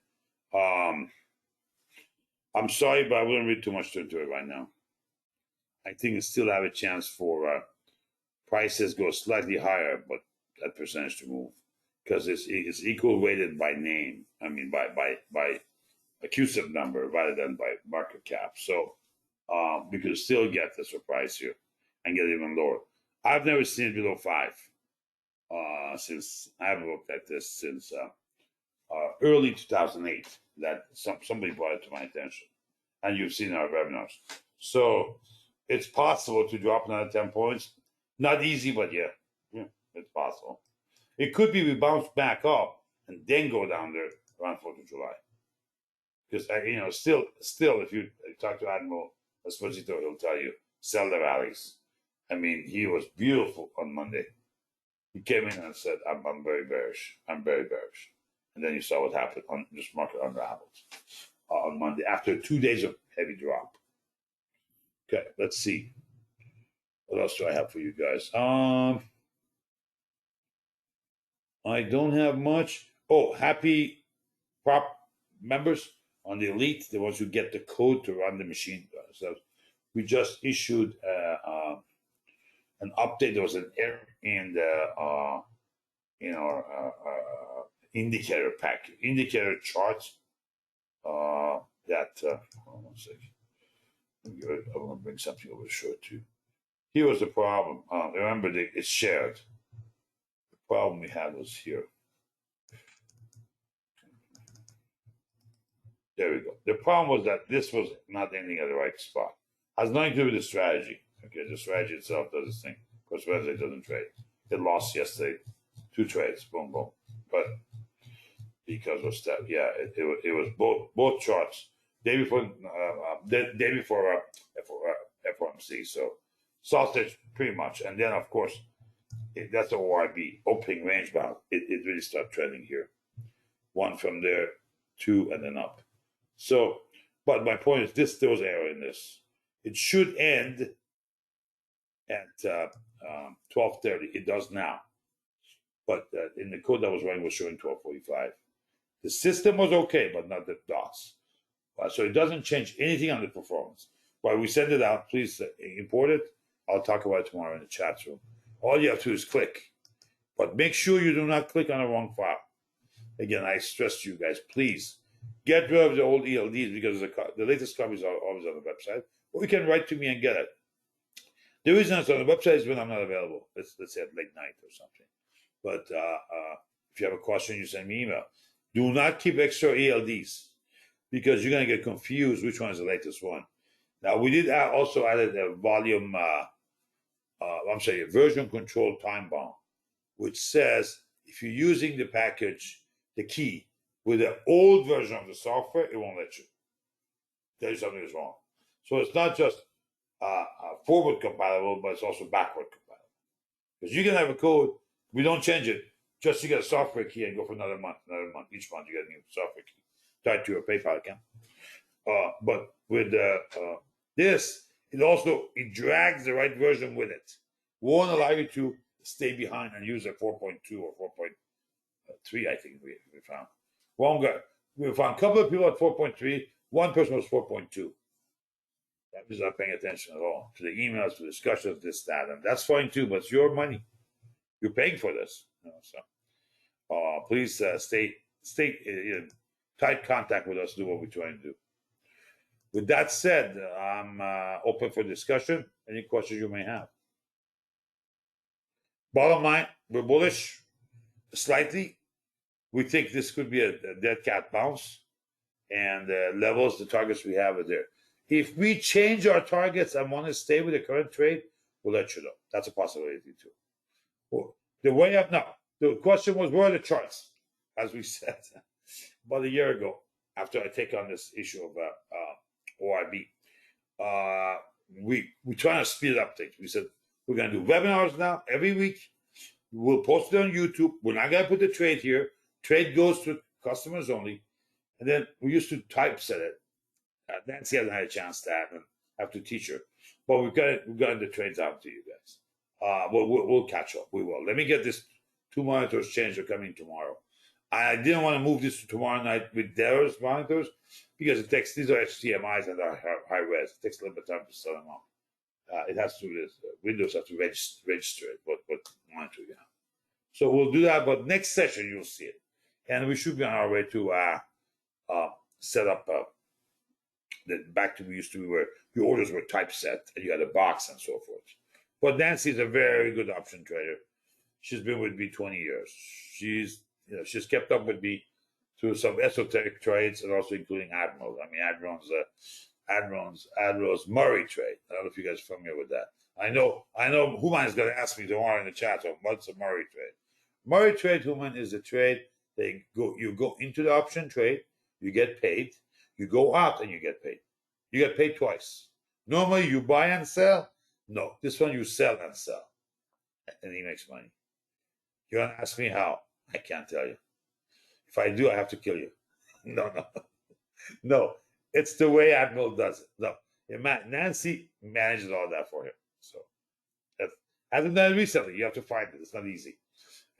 I'm sorry, but I wouldn't read too much into it right now. I think it still have a chance for prices go slightly higher, but that percentage to move because it's equal weighted by name. I mean, by a CUSIP number rather than by market cap. So we could still get the surprise here and get even lower. I've never seen it below 5 since I haven't looked at this since early 2008. That somebody brought it to my attention, and you've seen our webinars. So it's possible to drop another 10 points. Not easy, but yeah, it's possible. It could be we bounce back up and then go down there around 4th of July. Because still, if you talk to Admiral Esposito, he'll tell you sell the rallies. I mean, he was beautiful on Monday. He came in and said, "I'm very bearish. I'm very bearish." And then you saw what happened on this market unraveled on Monday after 2 days of heavy drop. Okay, let's see. What else do I have for you guys? I don't have much. Oh, happy prop members on the elite, the ones who get the code to run the machine. So we just issued an update. There was an error in our indicator pack, indicator chart. Hold on one second. I'm going to bring something over to show it to you. Here was the problem. Remember, it's shared. The problem we had was here. There we go. The problem was that this was not ending at the right spot. Has nothing to do with the strategy. Okay, the strategy itself does its thing. Of course, Wednesday doesn't trade. It lost yesterday, 2 trades, boom, boom. But because of that, yeah, it was both charts. Day before FOMC. So sausage pretty much, and then of course that's the ORB opening range bound. It really started trending here. 1 from there, 2, and then up. So, but my point is there was error in this. It should end at 12:30. It does now, but in the code that was running was showing 12:45. The system was okay, but not the DOS. So it doesn't change anything on the performance. While we send it out, please import it. I'll talk about it tomorrow in the chat room. All you have to do is click, but make sure you do not click on the wrong file. Again, I stress to you guys, please get rid of the old ELDs because the latest copies are always on the website, or you can write to me and get it. The reason it's on the website is when I'm not available. Let's say at late night or something. But if you have a question, you send me email. Do not keep extra ELDs because you're going to get confused which one is the latest one. Now, we did also added a volume, a version control time bomb, which says if you're using the package, the key, with the old version of the software, it won't let you. Tell you something is wrong. So it's not just forward compatible, but it's also backward compatible. Because you can have a code, we don't change it, just to get a software key and go for another month. Each month you get a new software key tied to your PayPal account. But with this, it drags the right version with it. Won't allow you to stay behind and use a 4.2 or 4.3, I think we found. We found a couple of people at 4.3. One person was 4.2. That was not paying attention at all to the emails, to the discussions, this, that, and that's fine too. But it's your money. You're paying for this. So please stay in tight contact with us. Do what we're trying to do. With that said, I'm open for discussion. Any questions you may have. Bottom line, we're bullish slightly. We think this could be a dead cat bounce, and levels, the targets we have are there. If we change our targets and want to stay with the current trade, we'll let you know. That's a possibility too. Well, the way up now, the question was, where are the charts? As we said about a year ago, after I take on this issue of OIB, we trying to speed up things. We said, we're going to do webinars now every week. We'll post it on YouTube. We're not going to put the trade here. Trade goes to customers only. And then we used to typeset it. Nancy hasn't had a chance to have to teach her. But we've got the trades out to you guys. We'll catch up. We will. Let me get this 2 monitors changed. They're coming tomorrow. I didn't want to move this to tomorrow night with Darrow's monitors because these are HDMIs and are high res. It takes a little bit of time to set them up. It has to do with Windows have to register it, what monitor you have. So we'll do that, but next session you'll see it. And we should be on our way to set up back to we used to be where your orders were typeset and you had a box and so forth. But Nancy's a very good option trader. She's been with me 20 years. She's kept up with me through some esoteric trades and also including Admiral. I mean, Admiral's Admiral's Murray trade. I don't know if you guys are familiar with that. I know Human is going to ask me tomorrow in the chat, so what's a Murray trade? Murray trade, Human, is a trade you go into the option trade, you get paid, you go out and you get paid. You get paid twice. Normally you buy and sell. No, this one you sell and sell. And he makes money. You want to ask me how? I can't tell you. If I do, I have to kill you. No. No, it's the way Admiral does it. No, Nancy manages all that for him. So, hasn't done it recently. You have to find it. It's not easy.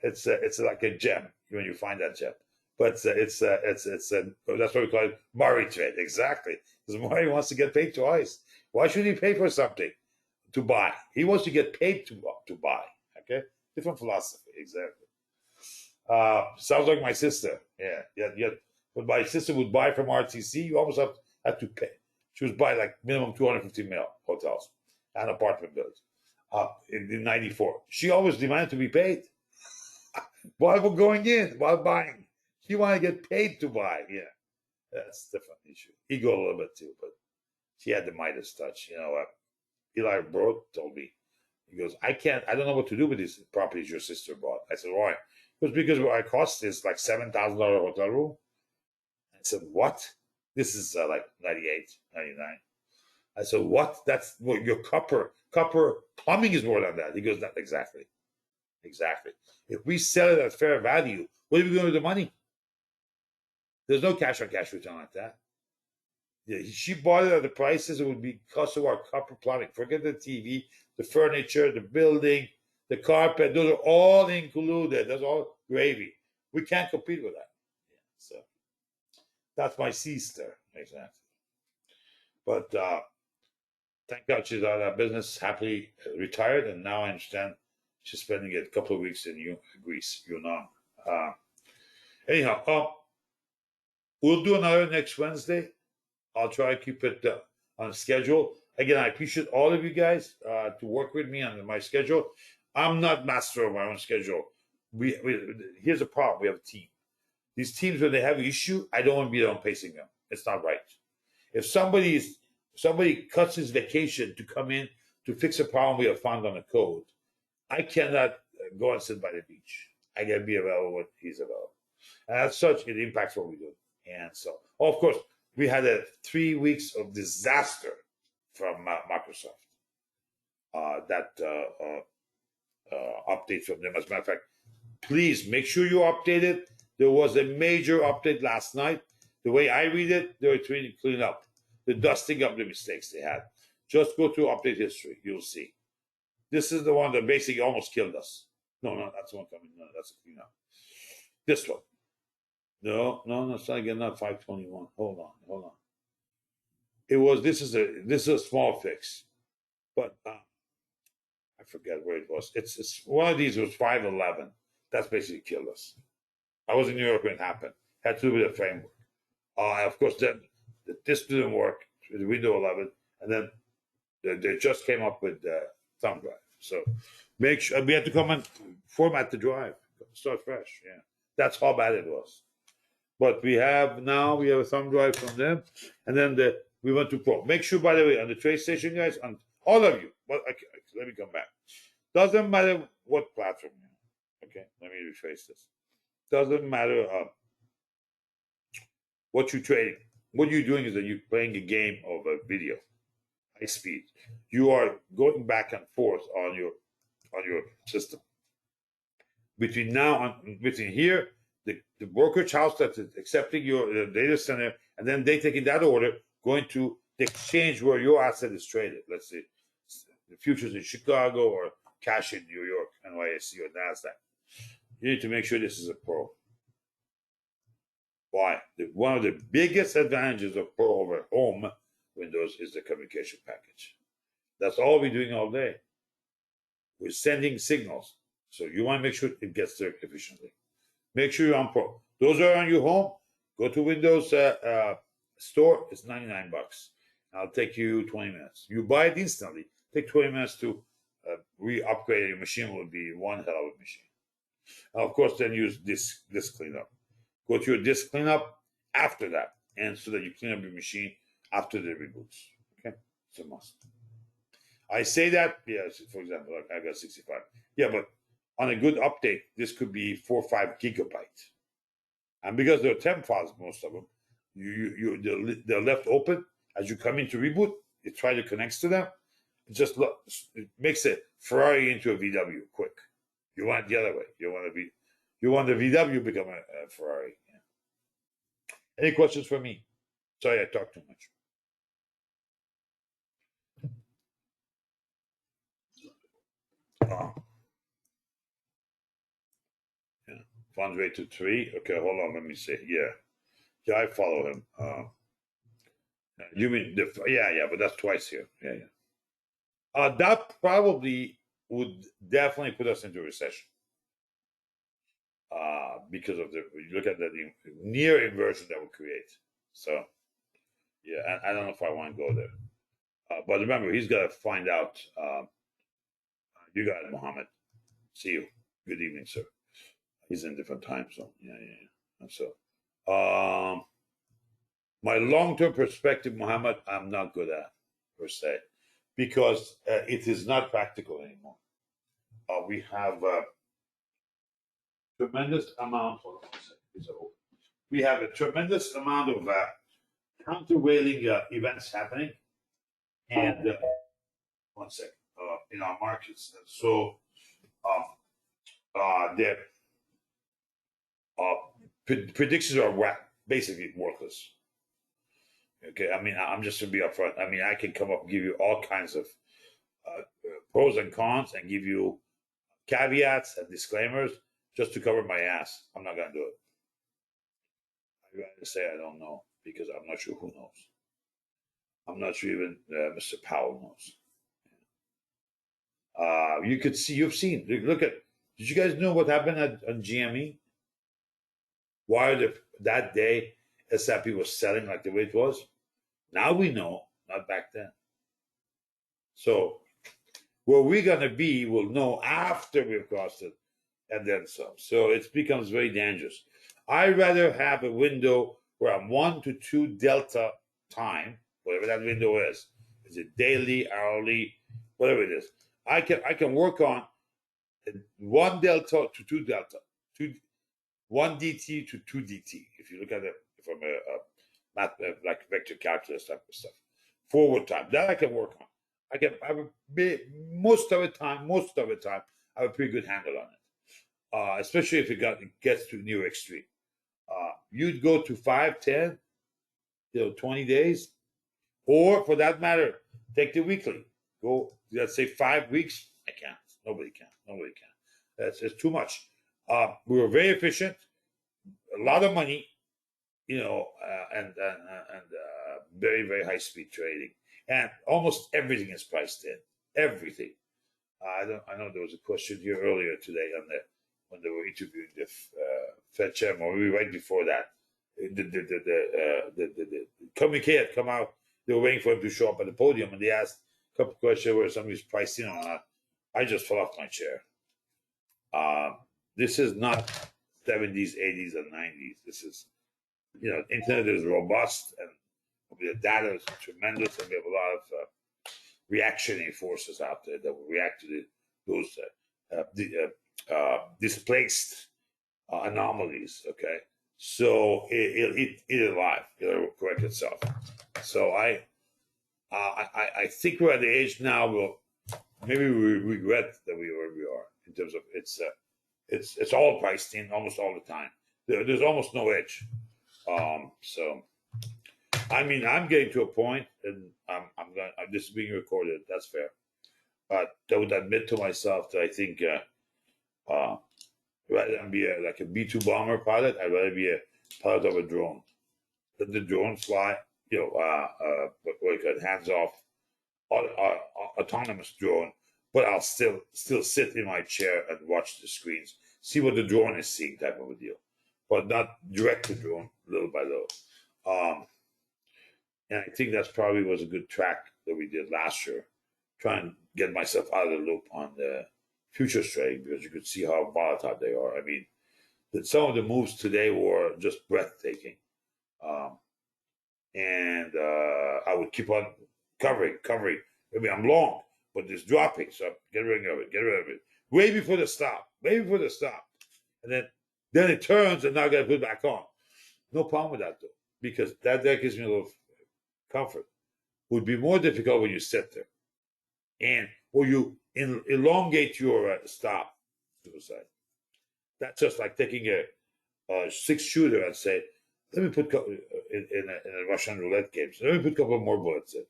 It's like a gem when you find that gem. But that's what we call it Murray trade. Exactly, because Murray wants to get paid twice. Why should he pay for something to buy? He wants to get paid to buy. Okay, different philosophy. Exactly. Sounds like my sister. Yeah. When my sister would buy from RTC, you almost had to pay. She was buying like minimum 250 mil hotels and apartment buildings in 94. She always demanded to be paid while we're going in, while buying. She wanted to get paid to buy. Yeah, that's a different issue. Ego a little bit too, but she had the Midas touch. Eli Broad told me, he goes, I don't know what to do with these properties your sister bought. I said, why? Because what it costs is like $7,000 hotel room. I said, what? This is like 98, 99. I said, what? That's what your copper plumbing is more than that. He goes, not exactly. Exactly. If we sell it at fair value, what are we going to do with the money? There's no cash on cash return like that. Yeah, she bought it at the prices it would be cost of our copper plumbing. Forget the TV, the furniture, the building, the carpet. Those are all included. That's all gravy. We can't compete with that. Yeah, so that's my sister, exactly. But thank God she's out of that business, happily retired, and now I understand she's spending a couple of weeks in Greece, Yunnan. Anyhow, we'll do another next Wednesday. I'll try to keep it on schedule. Again, I appreciate all of you guys to work with me on my schedule. I'm not master of my own schedule. Here's a problem. We have a team. These teams, when they have an issue, I don't want to be the one pacing them. It's not right. If somebody cuts his vacation to come in to fix a problem we have found on the code, I cannot go and sit by the beach. I got to be available when he's available. And as such, it impacts what we do. And so, of course, we had 3 weeks of disaster from Microsoft. Update from them. As a matter of fact, please make sure you update it. There was a major update last night. The way I read it, they were trying to clean up the dusting up the mistakes they had. Just go to update history. You'll see. This is the one that basically almost killed us. No, that's the one coming. No, that's a cleanup. This one. No, it's not again. Not 521. Hold on. This is a small fix, but I forget where it was. It's one of these was 511. That's basically killed us. I was in New York when it happened. Had to do with the framework. Of course, then this didn't work with Windows 11, and then they just came up with thumb drive. So make sure we had to come and format the drive, start fresh. Yeah, that's how bad it was. But we have a thumb drive from them, and then we went to Pro. Make sure, by the way, on the TradeStation, guys, on all of you. Well, okay, let me come back. Doesn't matter what platform. Okay, let me retrace this. Doesn't matter what you're trading. What you're doing is that you're playing a game of a video, high speed. You are going back and forth on your system. Between here, the brokerage house that's accepting your data center, and then they taking that order, going to the exchange where your asset is traded. Let's say the futures in Chicago or cash in New York, NYSE or NASDAQ. You need to make sure this is a Pro. Why? One of the biggest advantages of Pro over home Windows is the communication package. That's all we're doing all day. We're sending signals. So you want to make sure it gets there efficiently. Make sure you're on Pro. Those are on your home. Go to Windows Store. It's $99. I'll take you 20 minutes. You buy it instantly. Take 20 minutes to re-upgrade your machine. Will be one hell of a machine. And of course, then use disk cleanup. Go to your disk cleanup after that, and so that you clean up your machine after the reboots. Okay, it's a must. I say that, yes, for example, like I got 65. Yeah, but on a good update, this could be 4 or 5 gigabytes. And because they're temp files, most of them, they're left open as you come into reboot. You try to connect to them. It makes a Ferrari into a VW quick. You want it the other way. You want the VW become a Ferrari. Yeah. Any questions for me? Sorry, I talked too much. Oh. Yeah. Funds rate to 3. Okay, hold on. Let me see. Yeah, I follow him. You mean yeah, but that's twice here. Yeah. That probably would definitely put us into recession. Because of you look at the near inversion that would create. So yeah, I don't know if I want to go there. But remember, he's got to find out. You got it, Mohammed. See you. Good evening, sir. He's in different time zone. Yeah. So, my long-term perspective, Mohammed, I'm not good at per se, because it is not practical anymore. We have a tremendous amount. Hold on a second. We have a tremendous amount of countervailing events happening, and one second, in our markets. So, the predictions are basically worthless. Okay, I mean, I'm just to be upfront. I mean, I can come up and give you all kinds of pros and cons and give you caveats and disclaimers just to cover my ass. I'm not gonna do it. I'd rather say I don't know because I'm not sure who knows. I'm not sure even Mr. Powell knows. You could see, you've seen. Look at. Did you guys know what happened on GME? Why that day S&P was selling like the way it was? Now we know, not back then. So where we're gonna be, we'll know after we've crossed it, and then some. So it becomes very dangerous. I'd rather have a window where I'm 1 to 2 delta time, whatever that window is. Is it daily, hourly, whatever it is? I can work on 1 delta to 2 delta, 1 dt to 2 dt. If you look at it from a math, like vector calculus type of stuff, forward time that I can work on. I can have most of the time, I have a pretty good handle on it. Especially if it gets to near extreme. You'd go to 5, 10, 20 days, or for that matter, take the weekly. Go, let's say 5 weeks. I can't. Nobody can. It's too much. We were very efficient, a lot of money, and very, very high speed trading, and almost everything is priced in. Everything. I know there was a question here earlier today when they were interviewing the Fed chairman, or right before that. The communique had come out. They were waiting for him to show up at the podium, and they asked a couple of questions where somebody's priced in or not. I just fell off my chair. This is not 70s, 80s, and 90s. This is, internet is robust, and the data is tremendous, and we have a lot of reactionary forces out there that will react to those displaced anomalies. Okay, so it'll alive. It'll correct itself. So I think we're at the age now where maybe we regret that we are where we are in terms of it's all priced in almost all the time. There's almost no edge. So I mean, I'm getting to a point, and this is being recorded. That's fair, but I would admit to myself that I think rather than be like a B-2 bomber pilot, I'd rather be a pilot of a drone. Let the drone fly, what you call hands-off, autonomous drone, but I'll still sit in my chair and watch the screens, see what the drone is seeing, type of a deal, but not direct the drone little by little. And I think that's probably was a good track that we did last year, trying to get myself out of the loop on the futures trading, because you could see how volatile they are. I mean, that some of the moves today were just breathtaking. and I would keep on covering. Maybe I'm long, but it's dropping, so get rid of it. Way before the stop, and then it turns, and now I got to put it back on. No problem with that though, because that gives me a little comfort. Would be more difficult when you sit there, and or you elongate your stop to the side. That's just like taking a six shooter and say, let me put in a Russian roulette game. So let me put a couple more bullets in.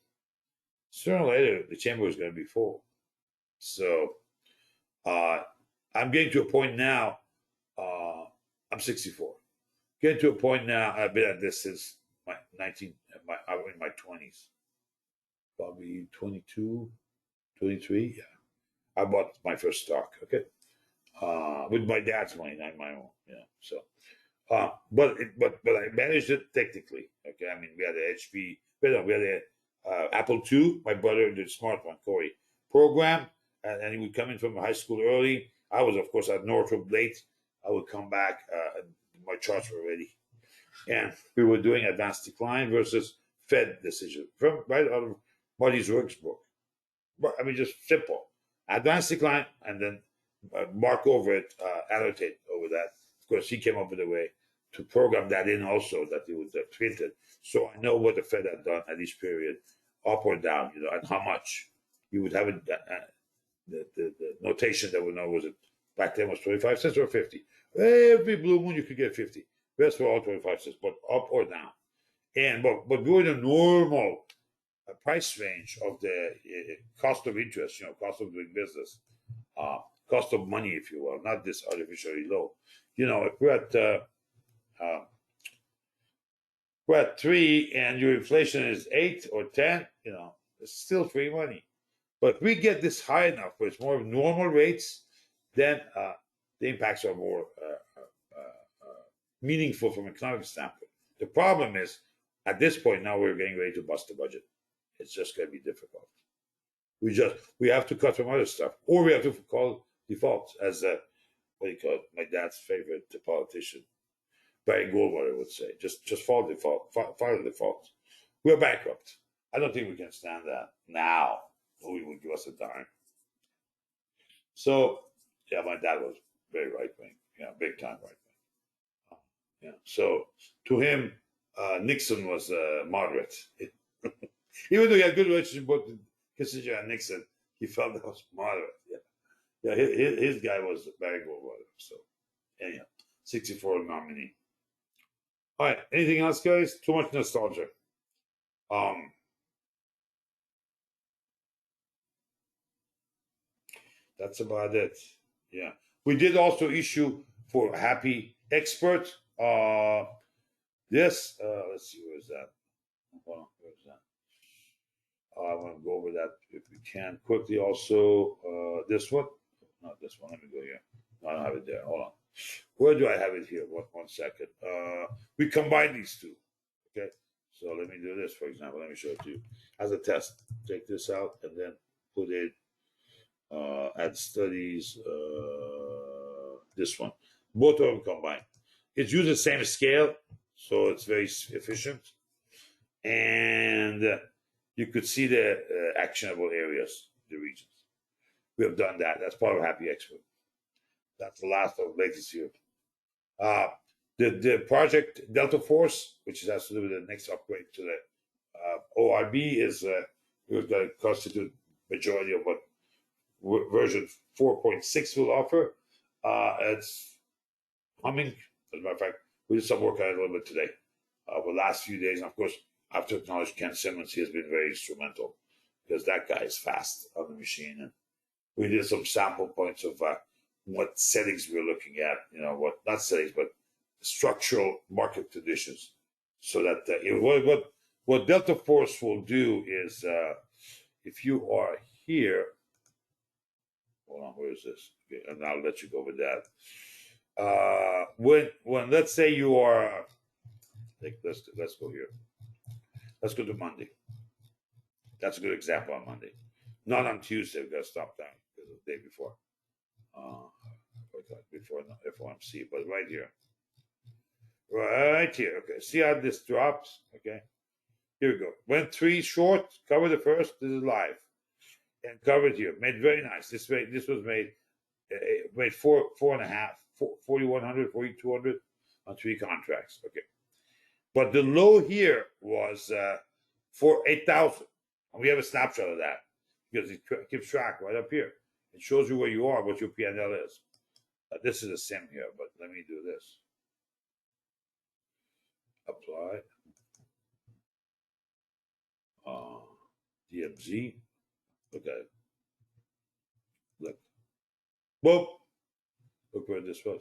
Sooner or later, the chamber is going to be full. So I'm getting to a point now. I'm 64. Getting to a point now. I've been at this since I'm in my 20s, probably 22, 23. Yeah, I bought my first stock. Okay, with my dad's money, not my own. Yeah, so. But I managed it technically. Okay, I mean we had an HP, we had a Apple II. My brother, the smart one, Corey, program, and he would come in from high school early. I was, of course, at Northrop late. I would come back, and my charts were ready, and we were doing advanced decline versus Fed decision from right out of Marty's Works book. But I mean, just simple advanced decline, and then mark over it, annotate over that. Of course, he came up with a way to program that in also that it was treated. So I know what the Fed had done at each period, up or down, and how much. You would have it, the notation that we know was it back then was 25 cents or 50. Every blue moon you could get 50. Rest were all 25 cents, but up or down. And but during the normal price range of the cost of interest, cost of doing business, cost of money, if you will, not this artificially low. If uh, we're at 3 and your inflation is 8 or 10, it's still free money. But if we get this high enough where it's more normal rates, then the impacts are more meaningful from an economic standpoint. The problem is, at this point now, we're getting ready to bust the budget. It's just going to be difficult. We have to cut from other stuff, or we have to call defaults, as what do you call it? My dad's favorite politician, Barry Goldwater, would say. Just file default, file default. We're bankrupt. I don't think we can stand that now. Who would give us a dime? So, yeah, my dad was very right wing, big time right wing. Yeah, so to him, Nixon was moderate. Even though he had good relationship with Kissinger and Nixon, he felt that was moderate. Yeah, his guy was Barry Goldwater. So, anyhow, 64 nominee. All right, anything else, guys? Too much nostalgia. That's about it. Yeah, we did also issue for Happy Expert. This, let's see, where's that? Hold on, where's that? I want to go over that if we can quickly. Also, this one, not this one. Let me go here. No, I don't have it there. Hold on. Where do I have it here? One second. We combine these two. Okay. So let me do this, for example. Let me show it to you as a test. Take this out and then put it at studies. This one. Both of them combined. It's used the same scale, so it's very efficient. And you could see the actionable areas, the regions. We have done that. That's part of Happy Expert. That's the last of latest year. The project Delta Force, which has to do with the next upgrade to the ORB, is going to constitute majority of what version 4.6 will offer. It's humming. As a matter of fact, we did some work on it a little bit today. For the last few days, and of course, I have to acknowledge Ken Simmons. He has been very instrumental because that guy is fast on the machine. And we did some sample points of what settings we're looking at, what not settings, but structural market conditions. So that what Delta Force will do is, if you are here, hold on, where is this? Okay, and I'll let you go with that. When let's say you are, let's go here. Let's go to Monday. That's a good example on Monday. Not on Tuesday. We've got to stop that because the day before. Before FOMC, but right here. Right here. Okay. See how this drops? Okay. Here we go. Went 3 short, covered the first. This is live. And covered here. Made very nice. This was made made four and a half, 4,100, 4,200 on 3 contracts. Okay. But the low here was for 8,000. And we have a snapshot of that because it keeps track right up here. It shows you where you are, what your P&L is. This is a sim here, but let me do this. Apply. DMZ. Look at it. Look. Boop. Look where this was.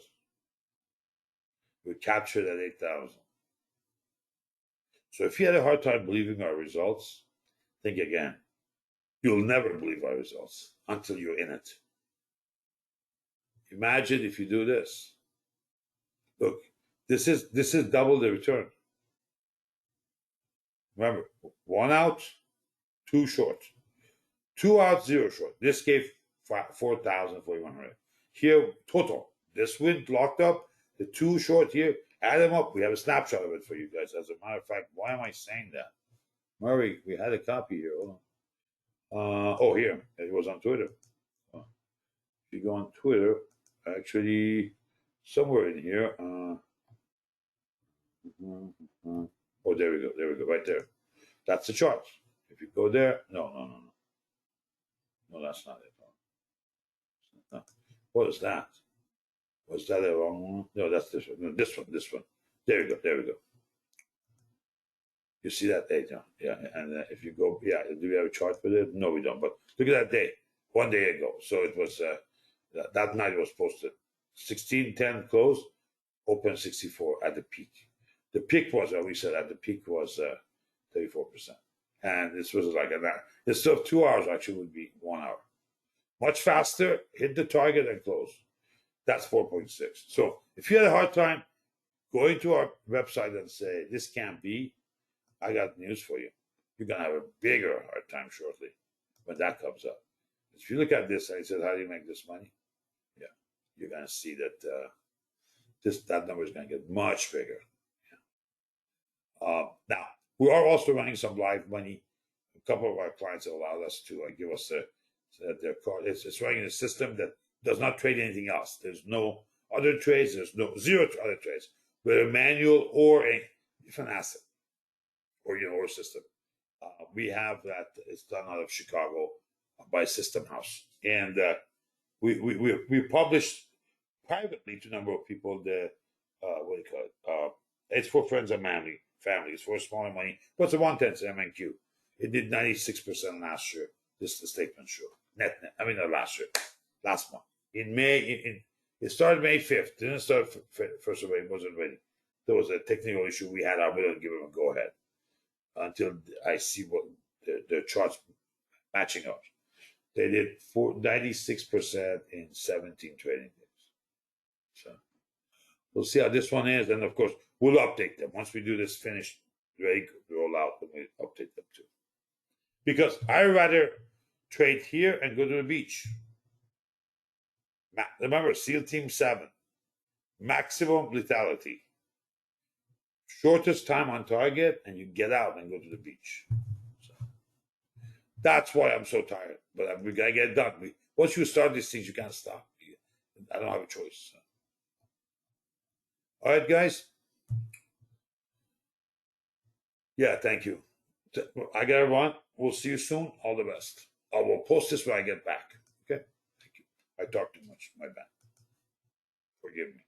We captured at 8,000. So if you had a hard time believing our results, think again. You'll never believe our results until you're in it. Imagine if you do this. Look, this is double the return. Remember, 1 out, 2 short. 2 out, 0 short. This gave 4,000, 4,100. Here, total. This went locked up. The 2 short here, add them up. We have a snapshot of it for you guys. As a matter of fact, why am I saying that? Murray, we had a copy here. Hold on. Oh, here. It was on Twitter. If you go on Twitter, actually, somewhere in here. Oh, there we go. There we go. Right there. That's the chart. If you go there, no. No, that's not it. No. What is that? Was that a wrong one? No, that's this one. No, this one. There we go. You see that date, yeah. And if you go, yeah, do we have a chart for it? No, we don't. But look at that day, 1 day ago. So it was that night it was posted. 16:10 close, open 64 at the peak. The peak was, we said at the peak was 34%, and this was like instead of 2 hours, actually would be 1 hour. Much faster, hit the target and close. That's 4.6. So if you had a hard time going to our website and say, this can't be, I got news for you. You're going to have a bigger hard time shortly when that comes up. If you look at this and you said, how do you make this money? Yeah, you're going to see that that number is going to get much bigger. Yeah. Now, we are also running some live money. A couple of our clients have allowed us to give us their card. It's running a system that does not trade anything else. There's no other trades. There's zero other trades, whether manual or a different asset or or system. We have that. It's done out of Chicago by System House, and we published privately to a number of people the what do you call it? It's for friends and family. It's for smaller money, but it's a 1/10 MNQ. It did 96% last year. This is the statement show. Net. I mean, not last year. Last month. In May, it started May 5th. Didn't start 1st of May. It wasn't ready. There was a technical issue we had. I'm going to give them a go ahead until I see what the charts matching up. They did 96% in 17 trading days. So we'll see how this one is. And of course, we'll update them. Once we do this finished, ready to roll out, then we update them too. Because I rather trade here and go to the beach. Remember, SEAL Team 7, maximum lethality, shortest time on target, and you get out and go to the beach. So that's why I'm so tired. But we gotta get it done. Once you start these things, you can't stop. I don't have a choice. So. All right, guys. Yeah, thank you. I gotta run. We'll see you soon. All the best. I will post this when I get back. Okay? Thank you. I talk too much. My bad. Forgive me.